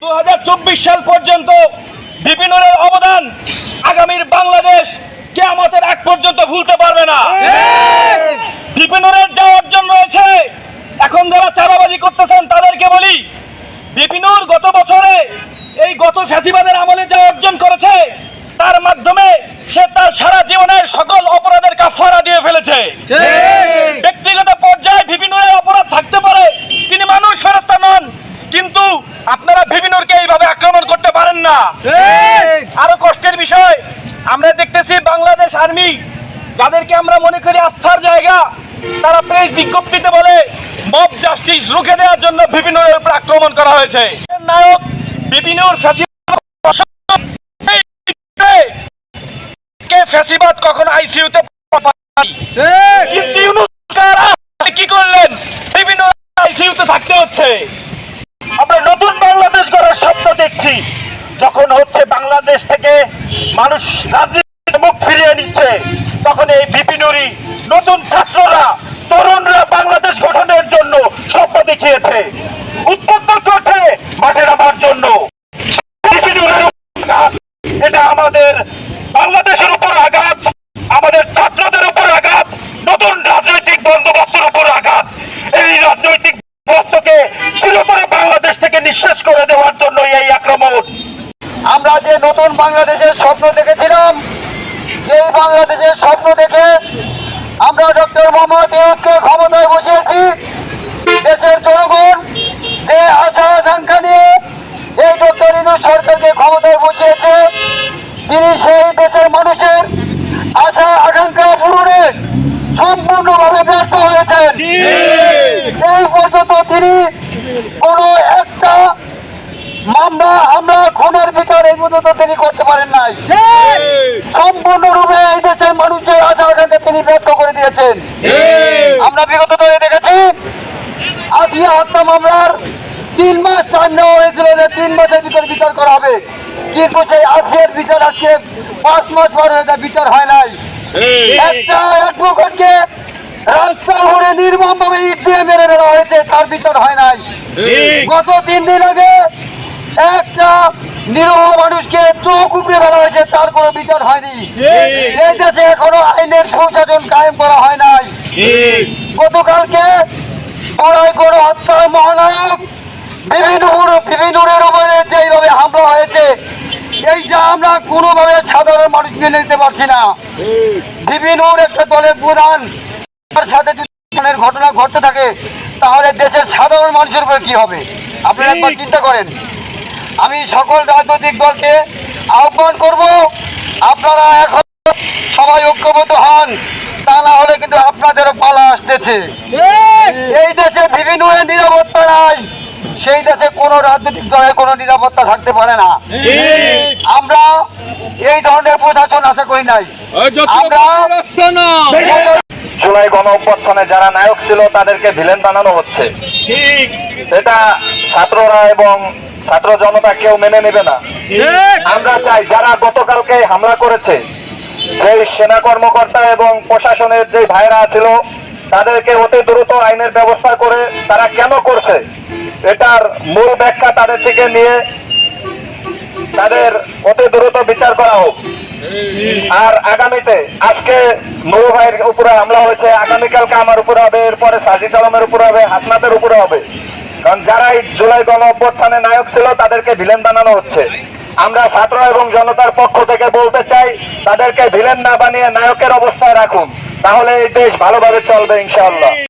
2024 সাল পর্যন্ত বিপিনুরের অবদান আগামীর বাংলাদেশ কিয়ামতের আগ পর্যন্ত ভুলতে পারবে না। বিপিনুরের যা অর্জন রয়েছে, এখন যারা চাঁদাবাজি করতেছেন তাদেরকে বলি, বিপিনুর গত বছরে এই গত ফ্যাসিবাদের আমলে যা অর্জন করেছে তার মাধ্যমে সে তার সারা জীবনের সকল অপরাধের কাফারা দিয়ে ফেলেছে। ব্যক্তিগত পর্যায়ে বিপিনুরের অপরাধ থাকতে পারে, তিনি মানুষ, ফেরেশতা নন, কিন্তু আপনারা বিপিনুরকে এইভাবে আক্রমণ করতে পারেন না। আরো কষ্টের বিষয়, আমরা দেখতেছি বাংলাদেশ আর্মি, যাদেরকে আমরা মনে করি আস্থার জায়গা, তারা প্রেস বিজ্ঞপ্তিতে বলে মব জাস্টিস রুখে দেওয়ার জন্য বিপিনুরের উপর আক্রমণ করা হয়েছে। নায়ক বিপিনুর ফ্যাসিবাদ কখনো আইসিইউতে কি করলেন, বিভিন্ন আইসিইউতে থাকতে হচ্ছে। আমরা নতুন বাংলাদেশ গড়ার স্বপ্ন দেখছি, যখন হচ্ছে বাংলাদেশ থেকে মানুষ রাজনীতির মুখ ফিরিয়ে নিচ্ছে, তখন এই বিপিনুরি নতুন ছাত্ররা, তরুণরা বাংলাদেশ গঠনের জন্য স্বপ্ন দেখিয়েছে, উদ্বুদ্ধ করছে মাঠে নামার জন্য। এটা আমাদের বাংলাদেশের উপর আঘাত, আমাদের ছাত্রদের উপর আঘাত, নতুন রাজনৈতিক বন্দোবস্তের উপর আঘাত। এই রাজনৈতিক বন্দোবস্তকে চিরতরে বাংলাদেশ থেকে নিঃশেষ করে দেওয়ার জন্য এই আক্রমণ। আমরা যে নতুন বাংলাদেশের স্বপ্ন দেখেছিলাম, যে বাংলাদেশের স্বপ্ন দেখে আমরা ডক্টর মোহাম্মদ ইউনূসকে ক্ষমতায় বসিয়েছি, দেশের জনগণ যে আশা আকাঙ্ক্ষা নিয়ে এই ডক্টর ইউনূস সরকারকে ক্ষমতায় বসিয়েছে, তিনি সেই দেশের মানুষের আশা আকাঙ্ক্ষা পূরণে সম্পূর্ণভাবে ব্যর্থ হয়েছেন। এই পর্যন্ত তিনি কোন একটা মামলা, হামলা, খুনের বিচার এই পর্যন্ত তিনি করতে পারেন নাই। সম্পূর্ণরূপে এই দেশের মানুষের আশা আকাঙ্ক্ষা তিনি ব্যর্থ করে দিয়েছেন। আমরা বিগত দিনে দেখেছি, আসিয়া হত্যা মামলার 3 মাস টাইম নেওয়া হয়েছিল যে 3 মাসের ভিতরে বিচার করা হবে, কিন্তু সেই আসিয়ার বিচার আজকে 5 মাস পর হয়ে যায়, বিচার হয় নাই। একটা অ্যাডভোকেটকে রাস্তার উপরে নির্মমভাবে ইট দিয়ে মেরে ফেলা হয়েছে, তার বিচার হয় নাই। গত 3 দিন আগে একটা নিরীহ মানুষকে চোখ উপড়ে ফেলা হয়েছে, তার কোনো বিচার হয়নি। এই দেশে এখনো আইনের সুশাসন কায়েম করা হয় নাই। গতকালকে গণহত্যার মহানায়ক বিপিনুরের উপরে যেইভাবে হামলা হয়েছে, এই যে আমরা কোনোভাবে সাধারণ মানুষ মেনে নিতে পারছি না। বিপিনুর একটা দলের প্রধান, তার সাথে যদি ঘটনা ঘটতে থাকে তাহলে দেশের সাধারণ মানুষের উপরে কি হবে আপনারা একবার চিন্তা করেন। আমি সকল রাজনৈতিক দলকে আহ্বান করব, আপনারা এখন সবাই ঐক্যবদ্ধ হন, তা না হলে কিন্তু আপনাদেরও পালা আসতেছে। এই দেশে বিপিনুরের নিরাপত্তা নাই, সেই দেশে কোন রাজনৈতিক দলের কোনো নিরাপত্তা থাকতে পারে না। আমরা এই ধরনের প্রশাসন আশা করি নাই। আমরা জুলাই গণ অভ্যুত্থানে যারা নায়ক ছিল তাদেরকে ভিলেন বানানো হচ্ছে, এটা ছাত্ররা এবং ছাত্র জনতা কেউ মেনে নেবে না। আমরা চাই যারা গতকালকে হামলা করেছে, যেই সেনা কর্মকর্তা এবং প্রশাসনের যে ভাইরা ছিল, তাদেরকে অতি দ্রুত আইনের ব্যবস্থা করে তারা কেন করছে এটার মূল ব্যাখ্যা তাদের থেকে নিয়ে তাদের অতি দ্রুত বিচার করা হোক। আর আগামীতে, আজকে নুরু ভাইয়ের উপরে হামলা হয়েছে, আগামীকালকে আমার উপরে হবে, এরপরে সাজিদ আলমের উপরে হবে, হাসনাতের উপরে হবে। কারণ যারাই জুলাই গণ অভ্যুত্থানে নায়ক ছিল তাদেরকে ভিলেন বানানো হচ্ছে। আমরা ছাত্র এবং জনতার পক্ষ থেকে বলতে চাই, তাদেরকে ভিলেন না বানিয়ে নায়কের অবস্থায় রাখুন, তাহলে এই দেশ ভালোভাবে চলবে ইনশাআল্লাহ।